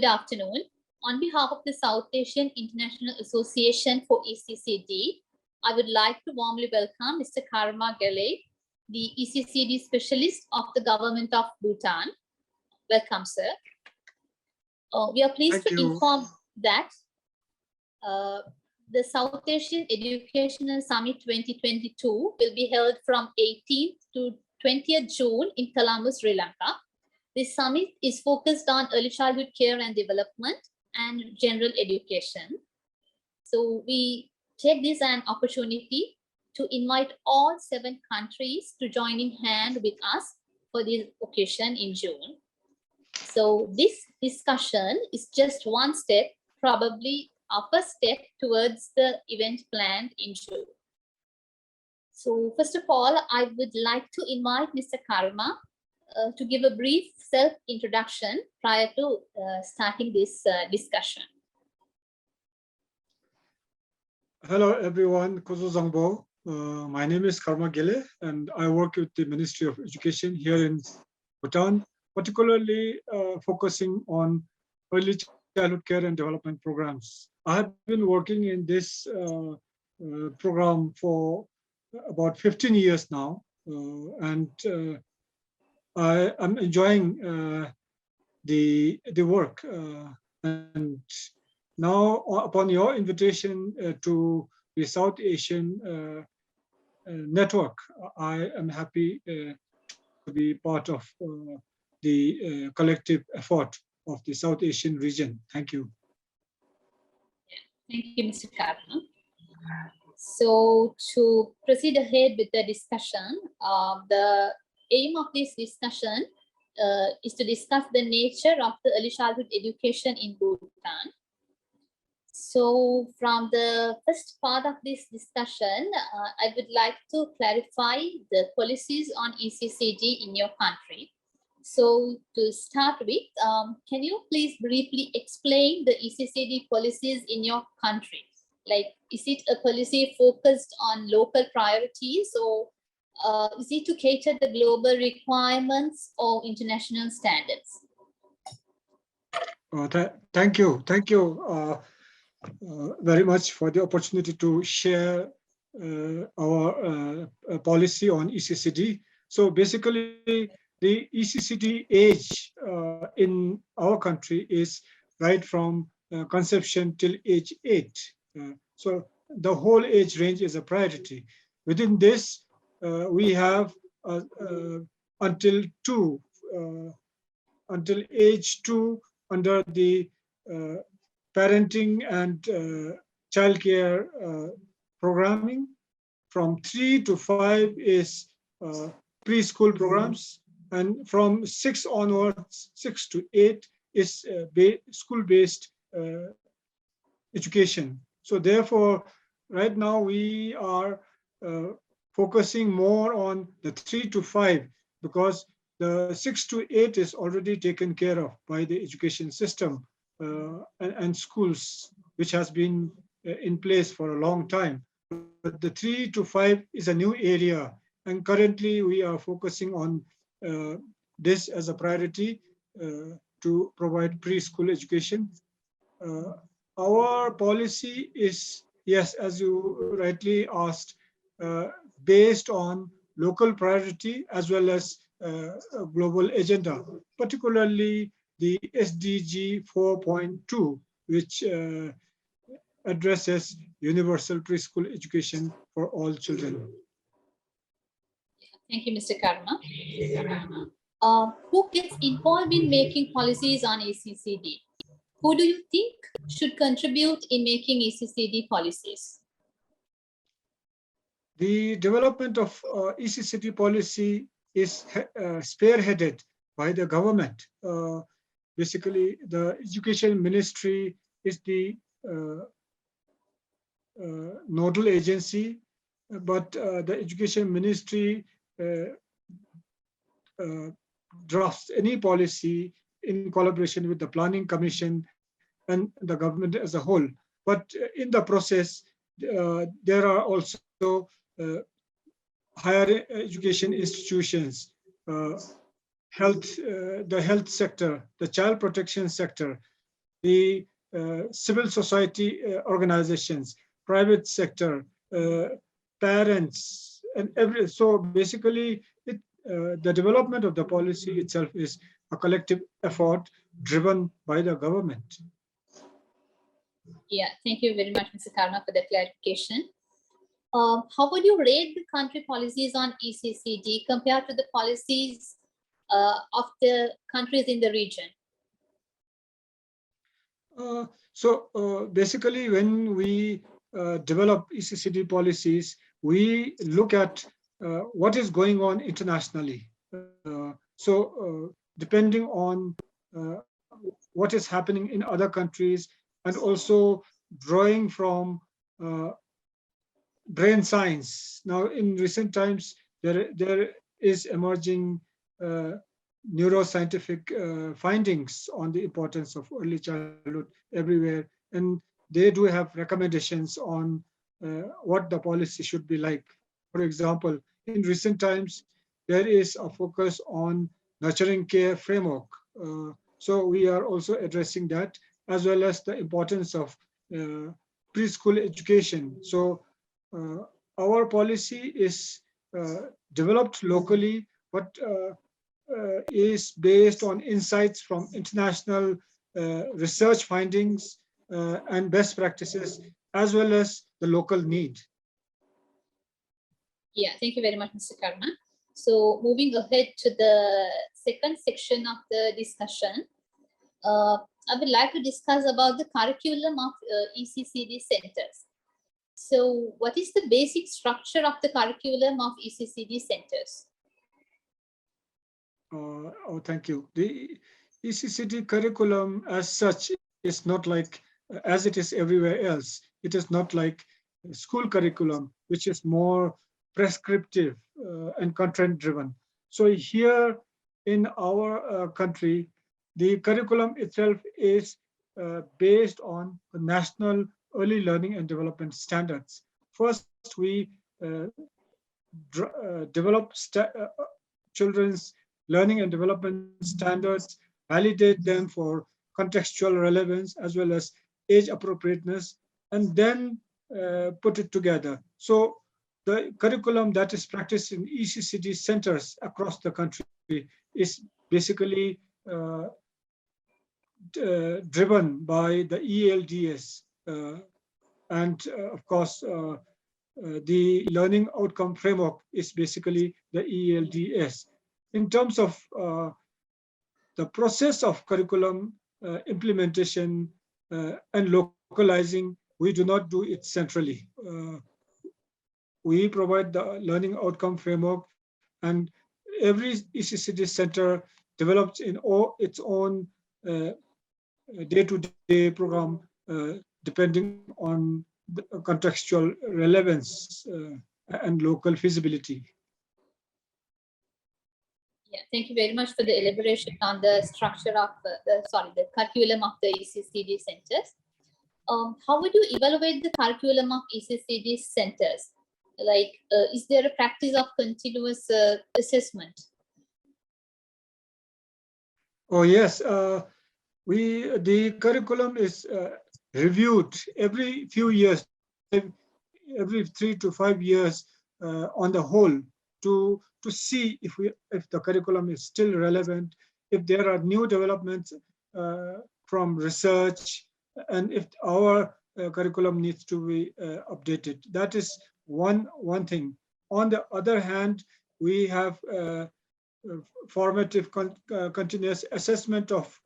Good afternoon. On behalf of the South Asian International Association for ECCD, I would like to warmly welcome Mr. Karma Gayleg, the ECCD specialist of the government of Bhutan. Welcome, sir. We are pleased to inform that the South Asian Educational Summit 2022 will be held from 18th to 20th June in Colombo, Sri Lanka. This summit is focused on early childhood care and development and general education. So we take this an opportunity to invite all 7 countries to join in hand with us for this occasion in June. So this discussion is just one step, probably our first step towards the event planned in June. So first of all, I would like to invite Mr. Karma to give a brief self-introduction prior to starting this discussion. Hello everyone, Kozo Zangbo. My name is Karma Gayleg and I work with the Ministry of Education here in Bhutan, particularly focusing on early childhood care and development programs. I have been working in this program for about 15 years now, and I am enjoying the work. And now, upon your invitation to the South Asian network, I am happy to be part of the collective effort of the South Asian region. Thank you. Thank you, Mr. Karma. So to proceed ahead with the discussion, the aim of this discussion is to discuss the nature of the early childhood education in Bhutan. So from the first part of this discussion, I would like to clarify the policies on ECCD in your country. So to start with, can you please briefly explain the ECCD policies in your country? Like, is it a policy focused on local priorities, or is it to cater the global requirements or international standards? Thank you very much for the opportunity to share our policy on ECCD. So basically, the ECCD age in our country is right from conception till age 8. So the whole age range is a priority. Within this, we have until age 2 under the parenting and childcare programming. From 3 to 5 is preschool programs, and from 6 onwards, 6 to 8 is school-based education. So therefore, right now we are focusing more on the 3 to 5 because the 6 to 8 is already taken care of by the education system and schools, which has been in place for a long time. But the 3 to 5 is a new area, and currently we are focusing on this as a priority to provide preschool education. Our policy is, yes, as you rightly asked, based on local priority as well as a global agenda, particularly the SDG 4.2, which addresses universal preschool education for all children. Thank you, Mr. Karma. Who gets involved in making policies on ECCD? Who do you think should contribute in making ECCD policies? The development of ECCD policy is spearheaded by the government. Basically, the Education Ministry is the nodal agency, but the Education Ministry drafts any policy in collaboration with the Planning Commission and the government as a whole. But in the process, there are also higher education institutions, the health sector, the child protection sector, the civil society organizations, private sector, parents, and every. So basically, the development of the policy itself is a collective effort driven by the government. Yeah, thank you very much, Mr. Karma, for the clarification. How would you rate the country policies on ECCD compared to the policies of the countries in the region? Basically, when we develop ECCD policies, we look at what is going on internationally. Depending on what is happening in other countries, and also drawing from brain science. Now, in recent times, there is emerging neuroscientific findings on the importance of early childhood everywhere, and they do have recommendations on what the policy should be like. For example, in recent times, there is a focus on nurturing care framework. So we are also addressing that, as well as the importance of preschool education. So our policy is developed locally, but is based on insights from international research findings and best practices, as well as the local need. Yeah, thank you very much, Mr. Karma. So moving ahead to the second section of the discussion, I would like to discuss about the curriculum of ECCD centers. So what is the basic structure of the curriculum of ECCD centers? Thank you. The ECCD curriculum as such is not like, as it is everywhere else, it is not like school curriculum, which is more prescriptive and content driven. So here in our country, the curriculum itself is based on the national early learning and development standards. First, we develop children's learning and development standards, validate them for contextual relevance as well as age appropriateness, and then put it together. So the curriculum that is practiced in ECCD centers across the country is basically driven by the ELDS, and of course the learning outcome framework is basically the ELDS. In terms of the process of curriculum implementation and localizing, we do not do it centrally. We provide the learning outcome framework, and every ECCD center develops in its own day-to-day program, depending on the contextual relevance and local feasibility. Yeah, thank you very much for the elaboration on the structure of the curriculum of the ECCD centers. How would you evaluate the curriculum of ECCD centers? Like, is there a practice of continuous assessment? Oh yes, the curriculum is reviewed every few years, every 3 to 5 years on the whole, to see if the curriculum is still relevant, if there are new developments from research, and if our curriculum needs to be updated. That is one thing. On the other hand, we have formative continuous assessment of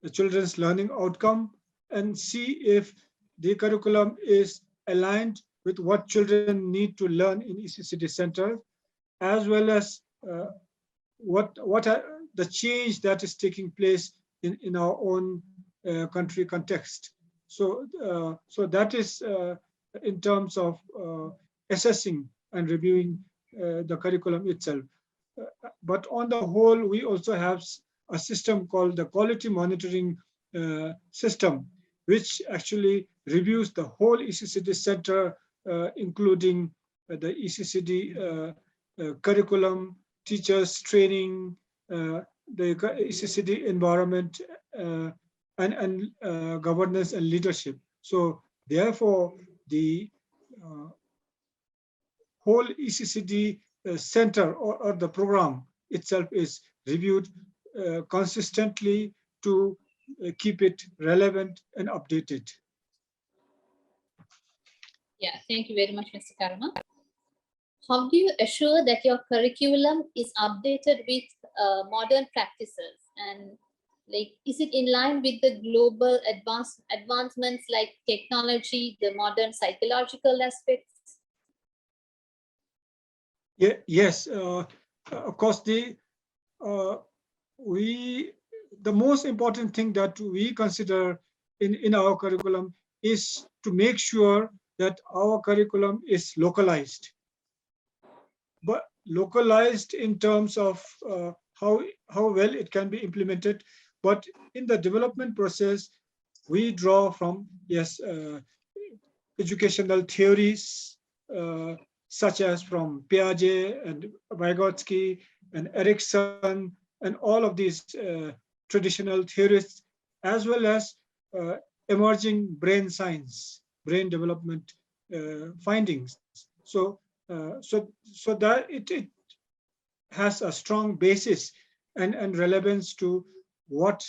the children's learning outcome, and see if the curriculum is aligned with what children need to learn in ECCD center, as well as what are the change that is taking place in our own country context. So that is in terms of assessing and reviewing the curriculum itself. But on the whole, we also have a system called the quality monitoring system, which actually reviews the whole ECCD center, including the ECCD curriculum, teachers training, the ECCD environment, and governance and leadership. So therefore, the whole ECCD center or the program itself is reviewed consistently to keep it relevant and updated. Yeah, thank you very much, Mr. Karma. How do you assure that your curriculum is updated with modern practices, and like, is it in line with the global advancements like technology, the modern psychological aspects? Yeah, yes, of course, the most important thing that we consider in our curriculum is to make sure that our curriculum is localized, but localized in terms of how well it can be implemented. But in the development process, we draw from, yes, educational theories such as from Piaget and Vygotsky and Erikson and all of these traditional theorists, as well as emerging brain science, brain development findings. So that it has a strong basis and relevance to what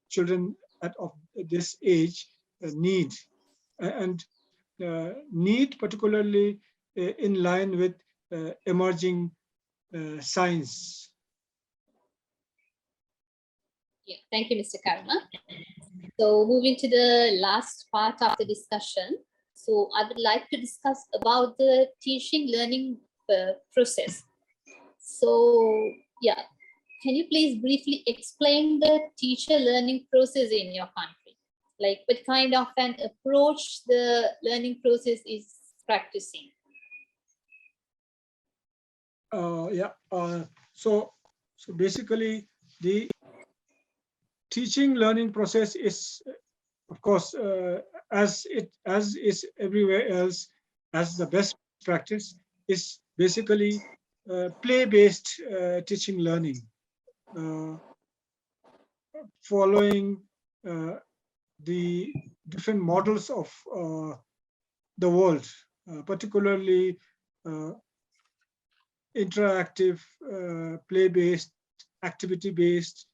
children of this age need, and need particularly in line with emerging science. Yeah, thank you, Mr. Karma. So moving to the last part of the discussion. So I would like to discuss about the teaching learning process. So yeah, can you please briefly explain the teacher learning process in your country? Like what kind of an approach the learning process is practicing? So basically, the teaching learning process is, of course, as is everywhere else, as the best practice is basically play-based teaching learning, following the different models of the world, particularly interactive, play-based, activity-based,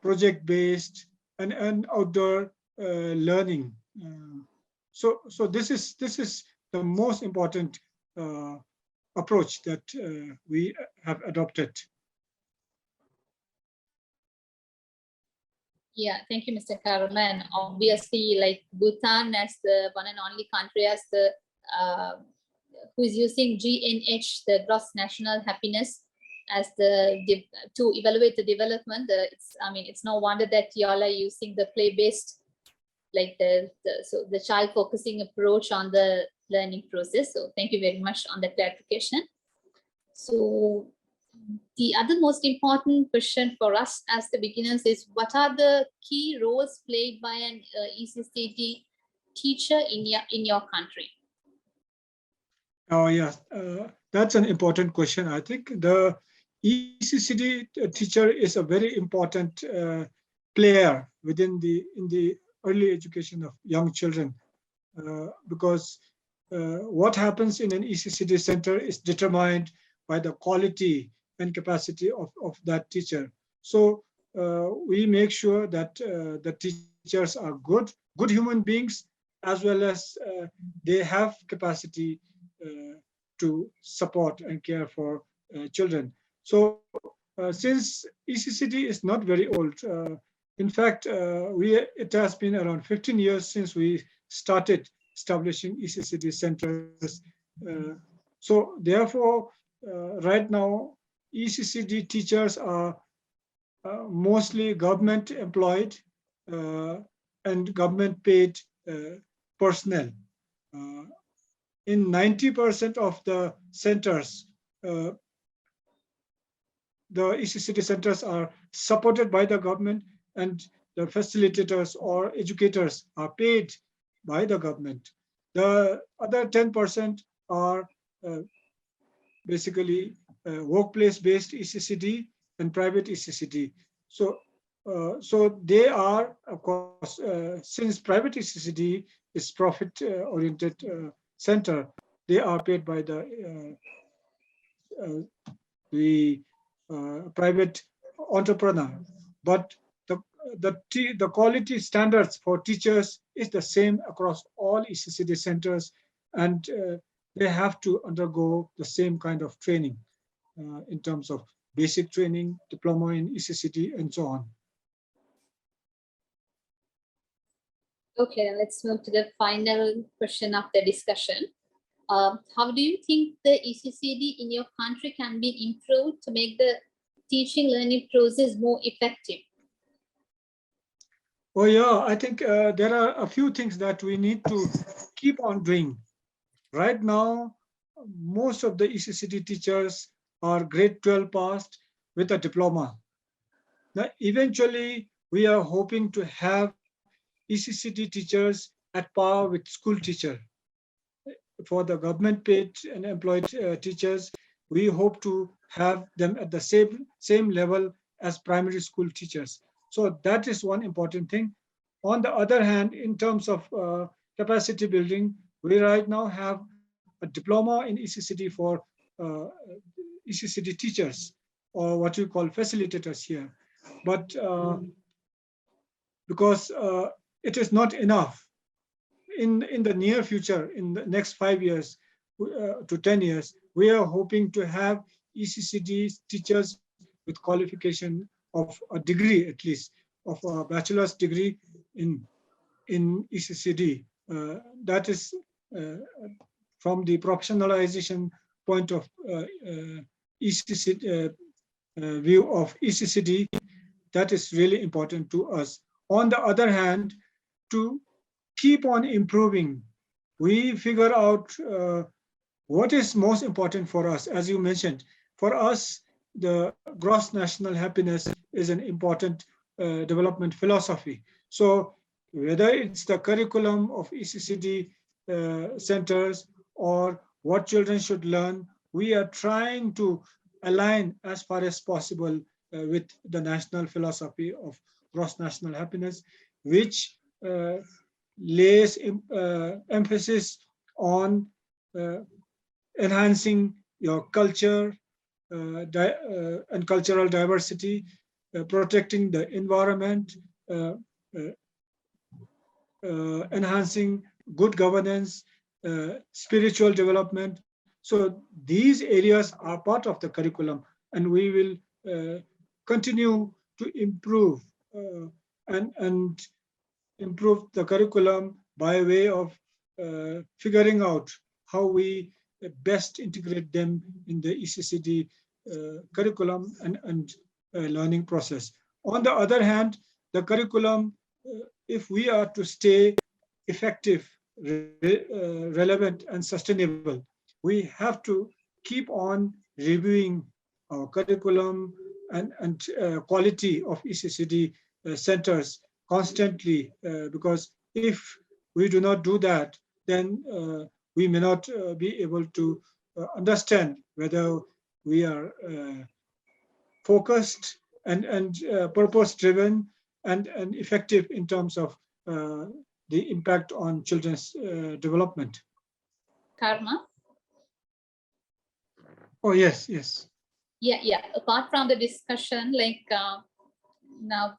project-based, and outdoor learning. So this is the most important approach that we have adopted. Yeah, thank you, Mr. Karma. And obviously, like Bhutan as the one and only country as the who is using GNH, the gross national happiness, as the to evaluate the development. It's no wonder that y'all are using the play-based, like the child focusing approach on the learning process. So thank you very much on the clarification. So the other most important question for us as the beginners is, what are the key roles played by an ECCD teacher in your country? Oh yes, that's an important question. I think the ECCD teacher is a very important player in the early education of young children, because what happens in an ECCD center is determined by the quality and capacity of that teacher. So we make sure that the teachers are good human beings, as well as they have capacity to support and care for children. So since ECCD is not very old, in fact, it has been around 15 years since we started establishing ECCD centers. So therefore, right now, ECCD teachers are mostly government employed and government paid personnel. In 90% of the centers, the ECCD centers are supported by the government, and the facilitators or educators are paid by the government. The other 10% are basically workplace-based ECCD and private ECCD. So So they are, of course, since private ECCD is profit-oriented center, they are paid by the private entrepreneur. But the quality standards for teachers is the same across all ECCD centers, and they have to undergo the same kind of training in terms of basic training, diploma in ECCD, and so on. Okay, let's move to the final question of the discussion. How do you think the ECCD in your country can be improved to make the teaching learning process more effective? Oh yeah, I think there are a few things that we need to keep on doing. Right now, most of the ECCD teachers are grade 12 passed with a diploma. Now, eventually, we are hoping to have ECCD teachers at par with school teacher. For the government paid and employed teachers, we hope to have them at the same level as primary school teachers. So that is one important thing. On the other hand, in terms of capacity building, we right now have a diploma in ECCD for uh, ECCD teachers, or what you call facilitators here. But because it is not enough, in the near future, in the next 5 years to 10 years, we are hoping to have ECCD teachers with qualification of a degree, at least, of a bachelor's degree in ECCD. That is from the professionalization point of ECCD view of ECCD, that is really important to us. On the other hand, to keep on improving, we figure out what is most important for us. As you mentioned, for us, the gross national happiness is an important development philosophy. So whether it's the curriculum of ECCD centers or what children should learn, we are trying to align as far as possible with the national philosophy of gross national happiness, which lays emphasis on enhancing your culture and cultural diversity, protecting the environment, enhancing good governance, spiritual development. So these areas are part of the curriculum, and we will continue to improve and improve the curriculum by way of figuring out how we best integrate them in the ECCD curriculum and learning process. On the other hand, the curriculum, if we are to stay effective, relevant, and sustainable, we have to keep on reviewing our curriculum and quality of ECCD centers constantly, because if we do not do that, then we may not be able to understand whether we are focused and purpose-driven and effective in terms of the impact on children's development. Karma? Oh, yes, yes. Yeah. Apart from the discussion, now,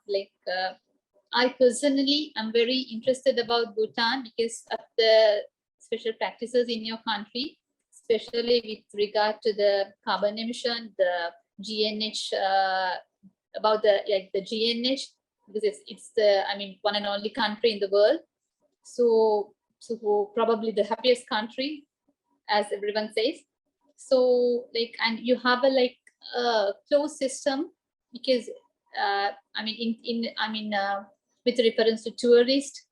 I personally am very interested about Bhutan because of the special practices in your country, especially with regard to the carbon emission, the GNH, about the GNH, because it's the one and only country in the world. So probably the happiest country, as everyone says. So and you have a closed system because with reference to tourists,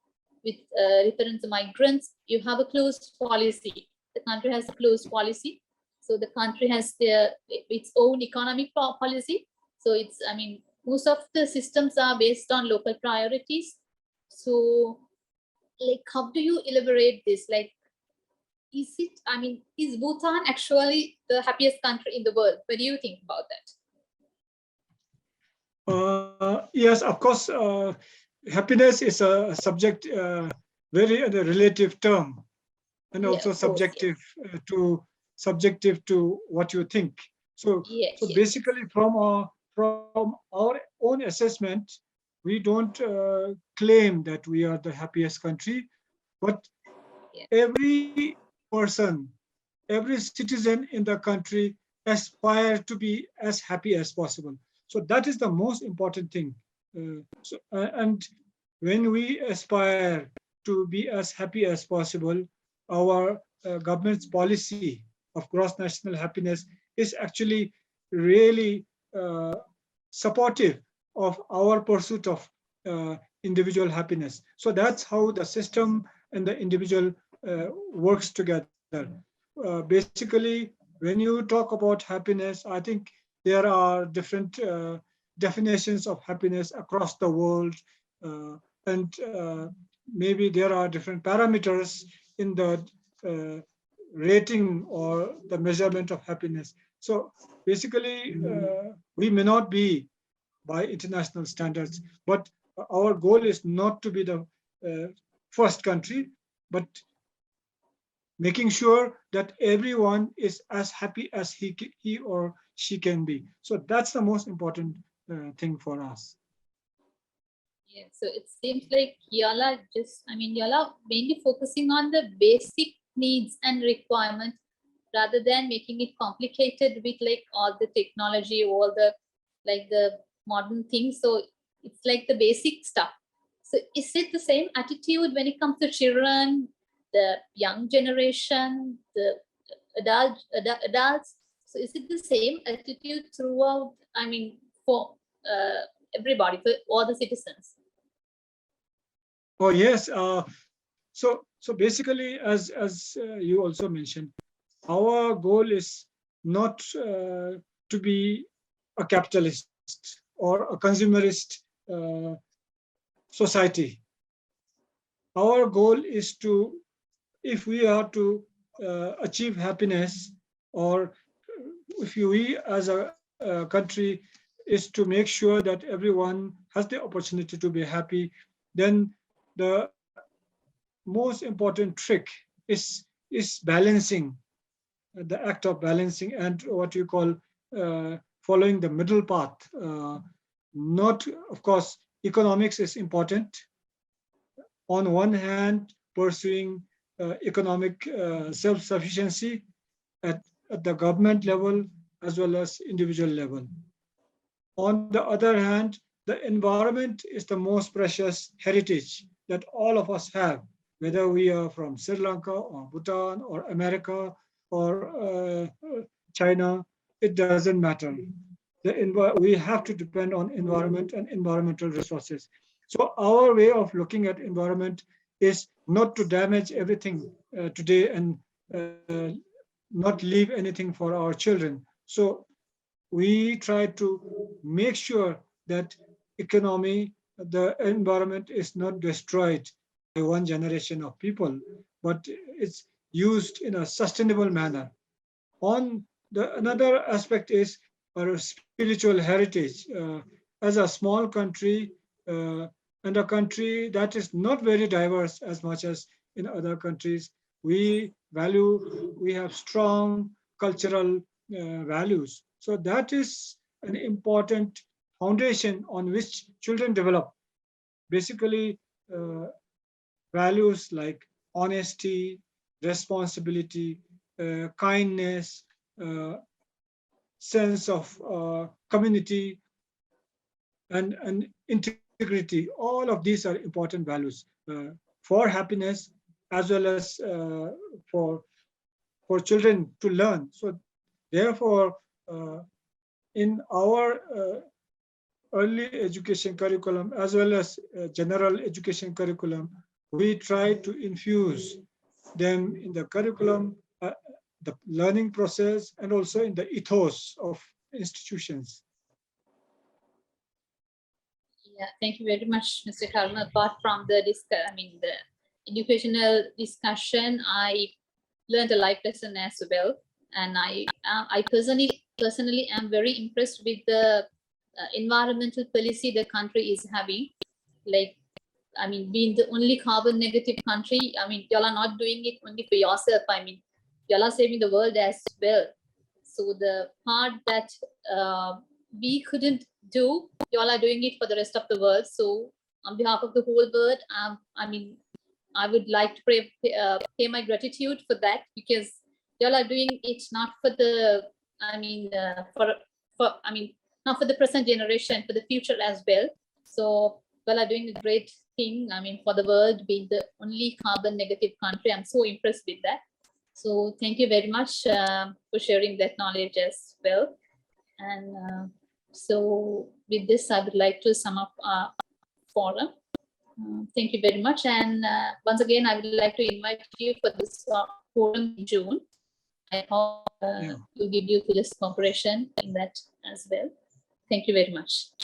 with reference to migrants, you have a closed policy. The country has a closed policy. So the country has its own economic policy. So it's, most of the systems are based on local priorities. So how do you elaborate this? Is Bhutan actually the happiest country in the world? What do you think about that? Yes, of course, happiness is a subject, very relative term, and Yeah, also of course. Yes. subjective to what you think. So, Yes. so Yes. Yes. basically, from our own assessment, we don't claim that we are the happiest country, but Yeah. every person, every citizen in the country aspire to be as happy as possible. So that is the most important thing. And when we aspire to be as happy as possible, our government's policy of gross national happiness is actually really supportive of our pursuit of individual happiness. So that's how the system and the individual works together. Basically, when you talk about happiness, I think there are different definitions of happiness across the world, and maybe there are different parameters in the uh, rating or the measurement of happiness. So basically, we may not be by international standards, but our goal is not to be the uh, first country, but making sure that everyone is as happy as he or she can be. So that's the most important thing for us. Yeah. So it seems like y'all are y'all are mainly focusing on the basic needs and requirements rather than making it complicated with like all the technology, all the like the modern things. So it's like the basic stuff. So is it the same attitude when it comes to children, the young generation, the adults? So is it the same attitude throughout? For everybody, for all the citizens. Oh yes. So basically, as you also mentioned, our goal is not to be a capitalist or a consumerist society. Our goal is to, if we are to achieve happiness, or if we as a country is to make sure that everyone has the opportunity to be happy, then the most important trick is balancing, the act of balancing, and what you call following the middle path. Not, of course, economics is important. On one hand, pursuing economic self-sufficiency at the government level as well as individual level. On the other hand, the environment is the most precious heritage that all of us have, whether we are from Sri Lanka or Bhutan or America or China, it doesn't matter. We have to depend on environment and environmental resources. So our way of looking at environment is not to damage everything today and uh, not leave anything for our children. So we try to make sure that economy, the environment is not destroyed by one generation of people, but it's used in a sustainable manner. On the another aspect is our spiritual heritage. As a small country and a country that is not very diverse as much as in other countries, we have strong cultural values. So that is an important foundation on which children develop. Basically, uh, values like honesty, responsibility, kindness, uh, sense of community, and integrity. All of these are important values for happiness as well as for children to learn. So therefore, in our early education curriculum as well as general education curriculum, we try to infuse them in the curriculum, the learning process, and also in the ethos of institutions. Yeah, thank you very much, Mr. Karma. Apart from the educational discussion, I learned a life lesson as well, and I personally am very impressed with the environmental policy the country is having. Like, I mean, being the only carbon negative country, I mean, y'all are not doing it only for yourself. I mean, y'all are saving the world as well. So the part that we couldn't do, y'all are doing it for the rest of the world. So on behalf of the whole world, I mean, I would like to pay my gratitude for that, because y'all are doing it not for the, I mean, I mean, not for the present generation, for the future as well. So y'all are doing a great thing. I mean, for the world, being the only carbon negative country, I'm so impressed with that. So thank you very much for sharing that knowledge as well. And so with this, I would like to sum up our forum. Thank you very much. And once again, I would like to invite you for this forum in June. I hope we'll give you fullest cooperation in that as well. Thank you very much.